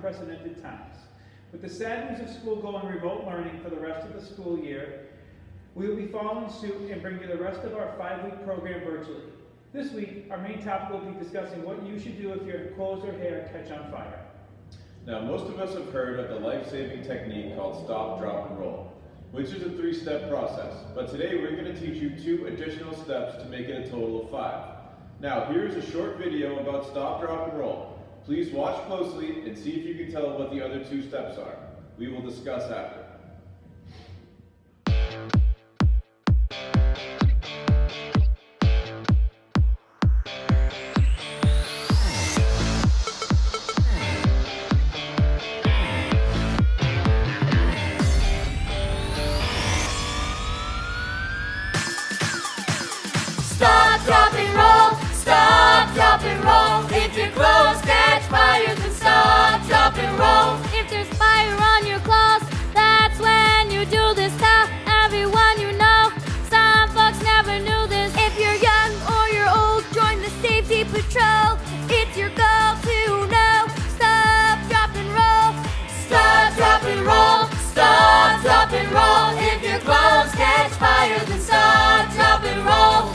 unprecedented times. With the sad news of school going remote learning for the rest of the school year, we will be following suit and bring you the rest of our 5-week program virtually. This week, our main topic will be discussing what you should do if your clothes or hair catch on fire. Now, most of us have heard of the life-saving technique called stop, drop, and roll, which is a 3-step process. But today, we're going to teach you 2 additional steps to make it a total of 5. Now, here's a short video about stop, drop, and roll. Please watch closely and see if you can tell what the other 2 steps are. We will discuss after. Stop, drop, and roll. Stop, drop, and roll. If your clothes catch fire, then stop, drop, and roll. If there's fire on your clothes, that's when you do this. Tell everyone you know. Some folks never knew this. If you're young or you're old, join the safety patrol. It's your goal to know. Stop, drop, and roll. Stop, drop, and roll. Stop, drop, and roll. If your clothes catch fire, then stop, drop, and roll.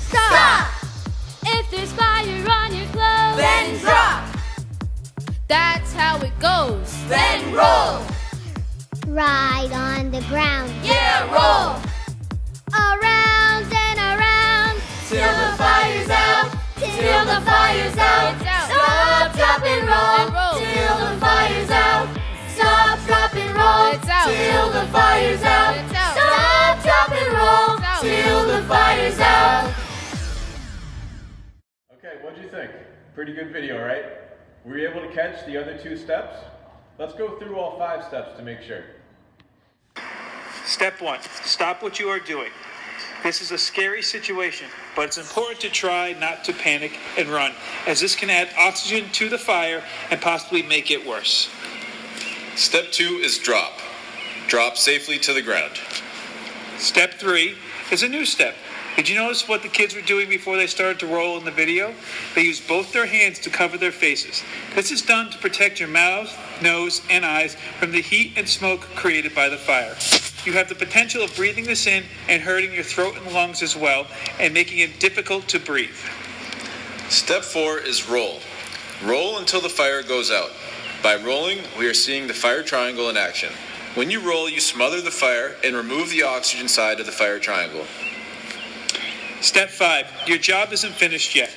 Stop! If there's fire on your clothes, then drop. That's how it goes. Then roll. Ride on the ground. Yeah, roll. Around and around. Till the fire's out. Till the fire's out. Stop, drop, and roll. Till the fire's out. Stop, drop, and roll. Till the fire's out. Stop, drop, and roll. Till the fire's out. Okay, what'd you think? Pretty good video, right? Were you able to catch the other 2 steps? Let's go through all 5 steps to make sure. Step 1, stop what you are doing. This is a scary situation, but it's important to try not to panic and run, as this can add oxygen to the fire and possibly make it worse. Step 2 is drop. Drop safely to the ground. Step 3 is a new step. Did you notice what the kids were doing before they started to roll in the video? They used both their hands to cover their faces. This is done to protect your mouth, nose, and eyes from the heat and smoke created by the fire. You have the potential of breathing this in and hurting your throat and lungs as well, and making it difficult to breathe. Step 4 is roll. Roll until the fire goes out. By rolling, we are seeing the fire triangle in action. When you roll, you smother the fire and remove the oxygen side of the fire triangle. Step 5, your job isn't finished yet.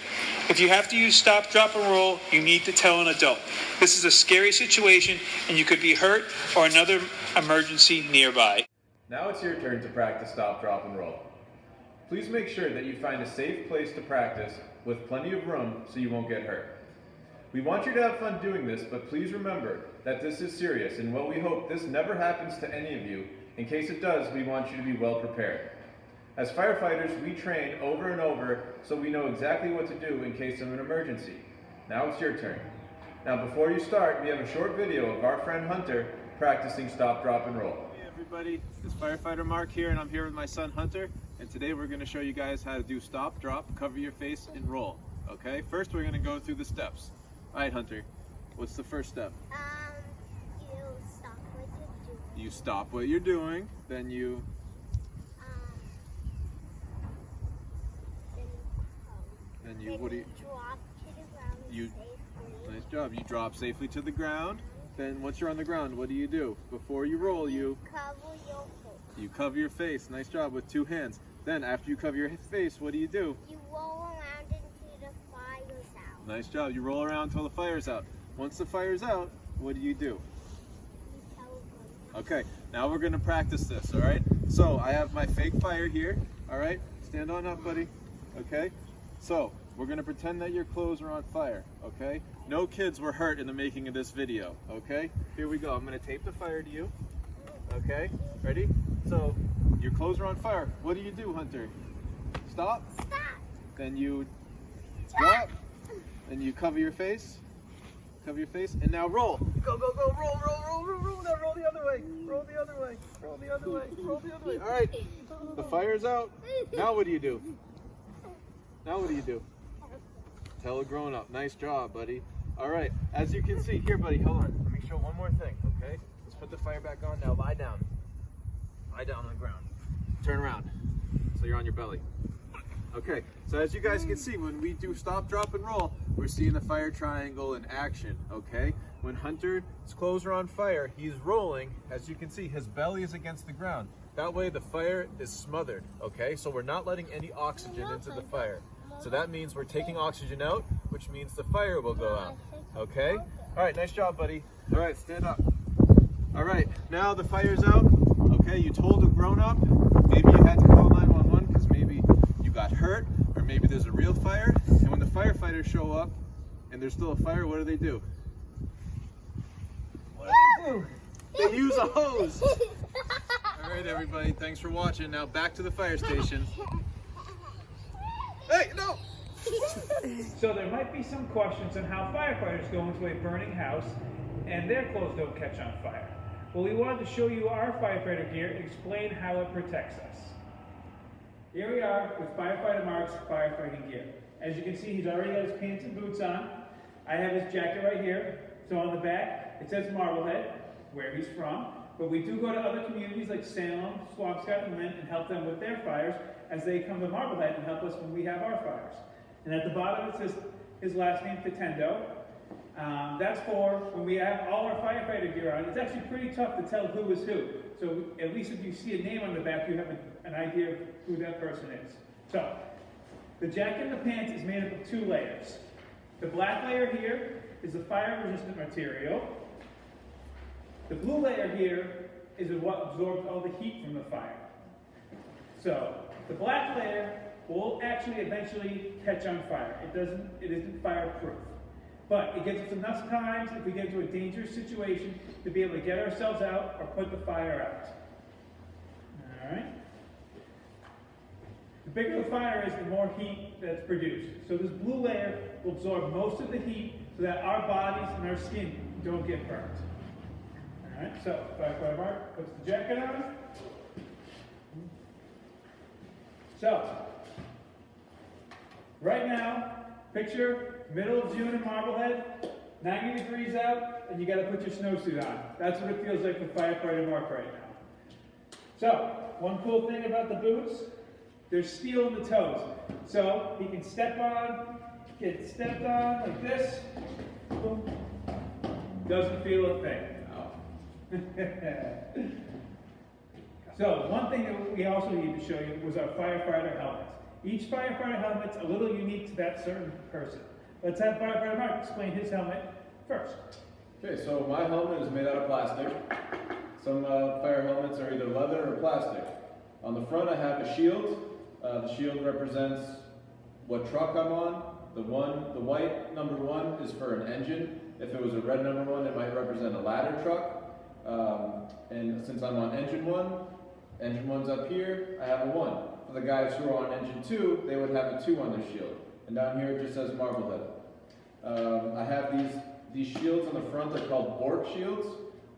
If you have to use stop, drop, and roll, you need to tell an adult. This is a scary situation and you could be hurt or another emergency nearby. Now it's your turn to practice stop, drop, and roll. Please make sure that you find a safe place to practice with plenty of room so you won't get hurt. We want you to have fun doing this, but please remember that this is serious, and while we hope this never happens to any of you, in case it does, we want you to be well prepared. As firefighters, we train over and over so we know exactly what to do in case of an emergency. Now it's your turn. Now before you start, we have a short video of our friend Hunter practicing stop, drop, and roll. Hey everybody, it's Firefighter Mark here, and I'm here with my son Hunter, and today we're going to show you guys how to do stop, drop, cover your face, and roll. Okay, first we're going to go through the steps. Alright Hunter, what's the first step? You stop what You stop what you're you're doing. doing, then you what do you drop to the ground safely. Nice job. You drop safely to the ground. Then once you're on the ground, what do? Before you roll, you Cover your face. you cover your face. Nice job with 2 hands. Then after you cover your face, what do? You roll around until the fire's out. Nice job. You roll around until the fire's out. Once the fire's out, what do? You tell them. Okay, now we're going to practice this, all right? So I have my fake fire here, all right? Stand on up, buddy, okay? So we're going to pretend that your clothes are on fire, okay? No kids were hurt in the making of this video, okay? Here we go. I'm going to tape the fire to you, okay? Ready? So your clothes are on fire. What do, Hunter? Stop? Stop. Then you drop. Then you cover your face. Cover your face. And now roll. Go, go, go. Roll, roll, roll, roll, roll. Now roll the other way. Roll the other way. Roll the other way. Roll the other way. All right. The fire's out. Now what do? Now what do? Tell a grown up. Nice job, buddy. All right, as you can see here, buddy, hold on. Let me show one more thing, okay? Let's put the fire back on. Now lie down. Lie down on the ground. Turn around so you're on your belly. Okay, so as you guys can see, when we do stop, drop, and roll, we're seeing the fire triangle in action, okay? When Hunter's clothes are on fire, he's rolling. As you can see, his belly is against the ground. That way the fire is smothered, okay? So we're not letting any oxygen into the fire. So that means we're taking oxygen out, which means the fire will go out, okay? All right, nice job, buddy. All right, stand up. All right, now the fire's out, okay? You told a grown-up, maybe you had to call 911 because maybe you got hurt, or maybe there's a real fire. And when the firefighters show up and there's still a fire, what do? What do? They use a hose. All right, everybody, thanks for watching. Now back to the fire station. Hey, no! So there might be some questions on how firefighters go into a burning house and their clothes don't catch on fire. Well, we wanted to show you our firefighter gear and explain how it protects us. Here we are with Firefighter Mark's firefighting gear. As you can see, he's already got his pants and boots on. I have his jacket right here. So on the back, it says Marblehead, where he's from. But we do go to other communities like Salem, Swampscott, and Lynn and help them with their fires as they come to Marblehead and help us when we have our fires. And at the bottom it says his last name, Fitendo. That's for when we have all our firefighter gear on. It's actually pretty tough to tell who is who. So at least if you see a name on the back, you have an idea of who that person is. So the jacket and the pants is made up of 2 layers. The black layer here is the fire-resistant material. The blue layer here is what absorbs all the heat from the fire. So the black layer will actually eventually catch on fire. It isn't fireproof. But it gives us enough times if we get into a dangerous situation to be able to get ourselves out or put the fire out. All right? The bigger the fire is, the more heat that's produced. So this blue layer will absorb most of the heat so that our bodies and our skin don't get burnt. All right, so Firefighter Mark puts the jacket on. So, right now, picture middle of June in Marblehead, 90 degrees out, and you got to put your snowsuit on. That's what it feels like with Firefighter Mark right now. So, one cool thing about the boots, there's steel in the toes. So, he can get stepped on like this, boom, doesn't feel a thing. So, one thing that we also need to show you was our firefighter helmets. Each firefighter helmet's a little unique to that certain person. Let's have Firefighter Mark explain his helmet first. Okay, so my helmet is made out of plastic. Some fire helmets are either leather or plastic. On the front I have a shield. The shield represents what truck I'm on. The white number 1 is for an engine. If it was a red number 1, it might represent a ladder truck. And since I'm on engine 1, engine 1's up here, I have a 1. For the guys who are on engine 2, they would have a 2 on their shield. And down here it just says Marblehead. I have these shields on the front. They're called Bork shields.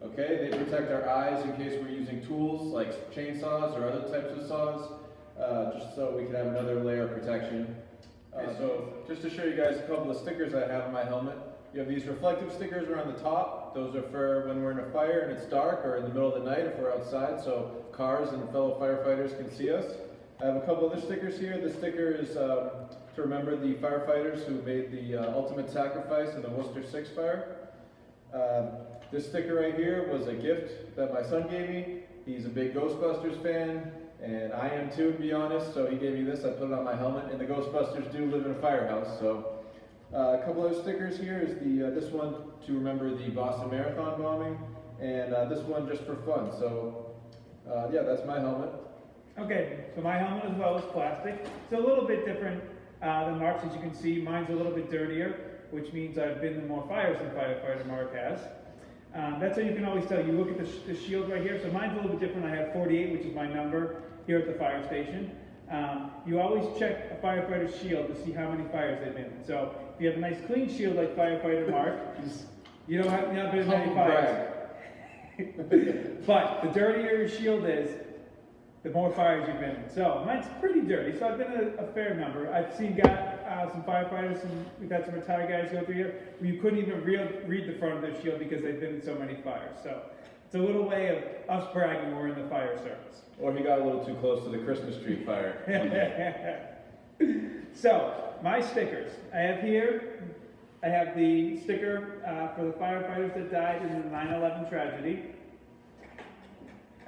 Okay, they protect our eyes in case we're using tools like chainsaws or other types of saws, just so we can have another layer of protection. So just to show you guys a couple of stickers I have on my helmet. You have these reflective stickers around the top. Those are for when we're in a fire and it's dark, or in the middle of the night if we're outside, so cars and fellow firefighters can see us. I have a couple other stickers here. This sticker is to remember the firefighters who made the ultimate sacrifice in the Worcester 6 fire. This sticker right here was a gift that my son gave me. He's a big Ghostbusters fan, and I am too, to be honest, so he gave me this. I put it on my helmet, and the Ghostbusters do live in a firehouse, so. A couple other stickers here is this one to remember the Boston Marathon bombing, and this one just for fun. So, yeah, that's my helmet. Okay, so my helmet as well is plastic. It's a little bit different than Mark's, as you can see. Mine's a little bit dirtier, which means I've been in more fires than Firefighter Mark has. That's how you can always tell. You look at the shield right here. So mine's a little bit different. I have 48, which is my number here at the fire station. You always check a firefighter's shield to see how many fires they've been in. So if you have a nice clean shield like Firefighter Mark, you don't have not been in many fires. But the dirtier your shield is, the more fires you've been in. So mine's pretty dirty. So I've been in a fair number. I've seen some firefighters, and we've had some retired guys go through here where you couldn't even read the front of their shield because they've been in so many fires. So it's a little way of us bragging we're in the fire service. Or he got a little too close to the Christmas tree fire. So, my stickers. I have the sticker for the firefighters that died in the 9/11 tragedy.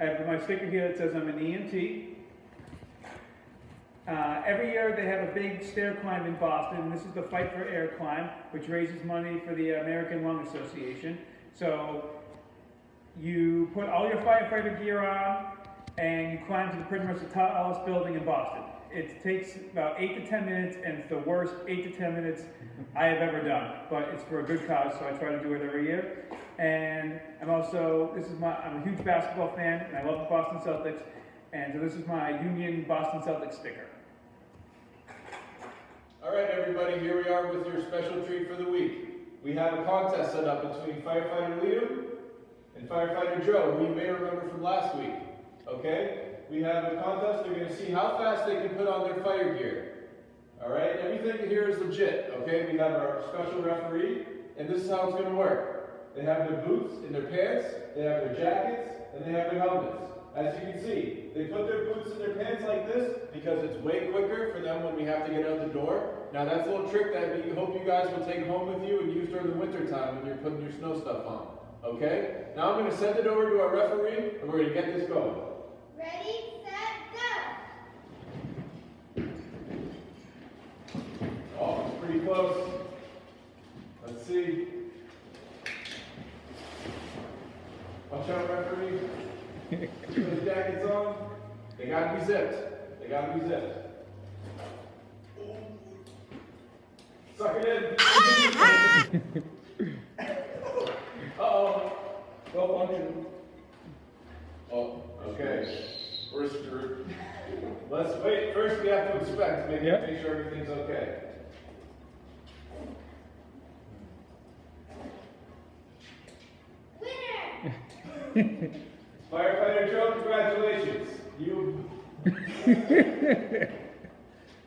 I have my sticker here that says I'm an EMT. Every year they have a big stair climb in Boston. This is the Fight for Air climb, which raises money for the American Lung Association. So you put all your firefighter gear on and you climb to pretty much the tallest building in Boston. It takes about 8 to 10 minutes, and it's the worst 8 to 10 minutes I have ever done. But it's for a good cause, so I try to do it every year. And I'm a huge basketball fan, and I love the Boston Celtics. And so this is my Union Boston Celtics sticker. All right, everybody, here we are with your special treat for the week. We have a contest set up between Firefighter Liam and Firefighter Joe, who you may remember from last week. Okay? We have a contest. They're going to see how fast they can put on their fire gear. All right? Everything here is legit. Okay? We have our special referee, and this is how it's going to work. They have their boots and their pants, they have their jackets, and they have their helmets. As you can see, they put their boots in their pants like this because it's way quicker for them when we have to get out the door. Now that's a little trick that we hope you guys will take home with you and use during the winter time when you're putting your snow stuff on. Okay? Now I'm going to send it over to our referee, and we're going to get this going. Ready, set, go! Oh, it's pretty close. Let's see. Watch out, referee. Put the jackets on. They gotta be zipped. They gotta be zipped. Suck it in. Uh-oh. No function. Oh, okay. We're screwed. Let's wait. First we have to inspect to make sure everything's okay. Winner! Firefighter Joe, congratulations. You.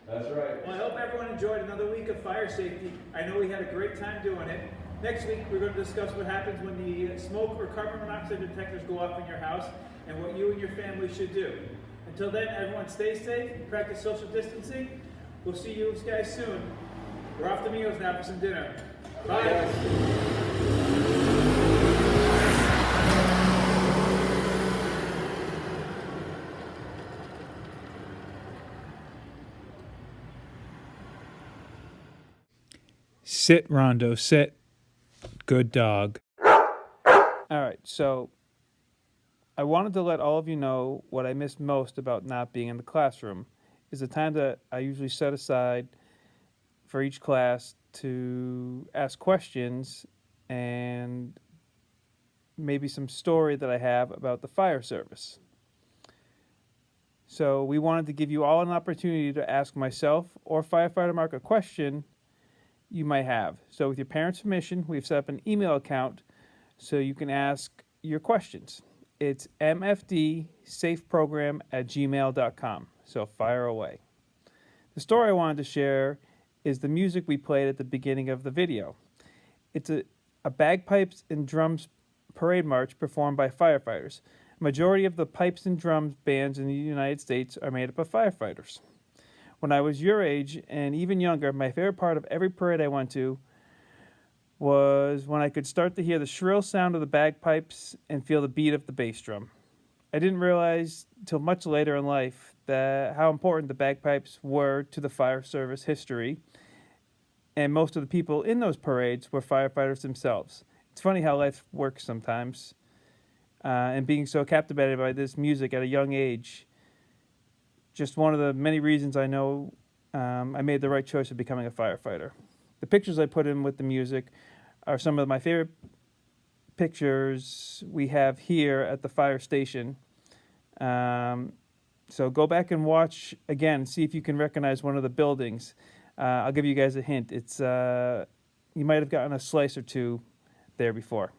That's right. Well, I hope everyone enjoyed another week of fire safety. I know we had a great time doing it. Next week, we're going to discuss what happens when the smoke or carbon monoxide detectors go off in your house and what you and your family should do. Until then, everyone stay safe, practice social distancing. We'll see you guys soon. We're off to Mio's now for some dinner. Bye. Sit, Rondo, sit. Good dog. All right, so I wanted to let all of you know what I miss most about not being in the classroom is the time that I usually set aside for each class to ask questions and maybe some story that I have about the fire service. So we wanted to give you all an opportunity to ask myself or Firefighter Mark a question you might have. So with your parents' permission, we've set up an email account so you can ask your questions. It's mfdsafeprogram@gmail.com. So fire away. The story I wanted to share is the music we played at the beginning of the video. It's a bagpipes and drums parade march performed by firefighters. A majority of the pipes and drums bands in the United States are made up of firefighters. When I was your age and even younger, my favorite part of every parade I went to was when I could start to hear the shrill sound of the bagpipes and feel the beat of the bass drum. I didn't realize till much later in life that how important the bagpipes were to the fire service history, and most of the people in those parades were firefighters themselves. It's funny how life works sometimes, and being so captivated by this music at a young age, just one of the many reasons I know I made the right choice of becoming a firefighter. The pictures I put in with the music are some of my favorite pictures we have here at the fire station. So go back and watch again, see if you can recognize one of the buildings. I'll give you guys a hint. It's you might have gotten a slice or two there before.